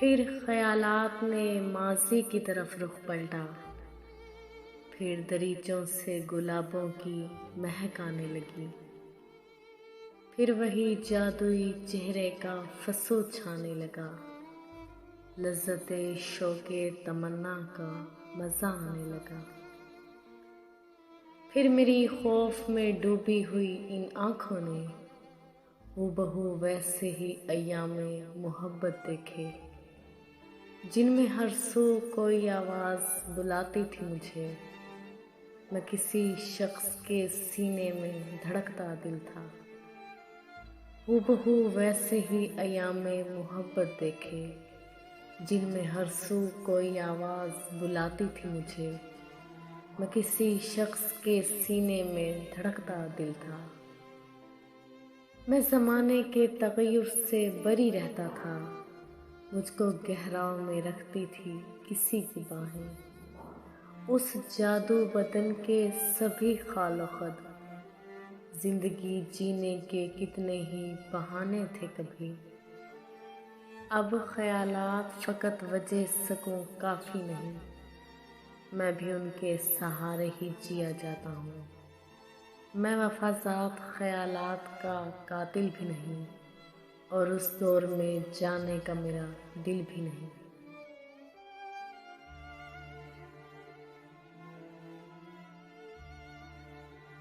फिर ख्यालात ने माजी की तरफ रुख पलटा। फिर दरीचों से गुलाबों की महक आने लगी। फिर वही जादुई चेहरे का फसू छाने लगा। लज़्ज़ते शौक़े तमन्ना का मज़ा आने लगा। फिर मेरी खौफ में डूबी हुई इन आँखों ने हूबहू वैसे ही अय्यामे मोहब्बत देखे, जिनमें हर सू कोई आवाज़ बुलाती थी मुझे। मैं किसी शख्स के सीने में धड़कता दिल था। हूबहू वैसे ही अय्यामे मोहब्बत देखे, जिनमें हर सू कोई आवाज़ बुलाती थी मुझे। मैं किसी शख्स के सीने में धड़कता दिल था। मैं ज़माने के तग़य्युर से बरी रहता था। मुझको गहराव में रखती थी किसी की बाहें। उस जादू बदन के सभी खालो खद, ज़िंदगी जीने के कितने ही बहाने थे कभी। अब ख़यालात फ़कत वजह सकूं काफ़ी नहीं, मैं भी उनके सहारे ही जिया जाता हूँ। मैं वफ़ाज़ात ख़यालात का कातिल भी नहीं, और उस दौर में जाने का मेरा दिल भी नहीं।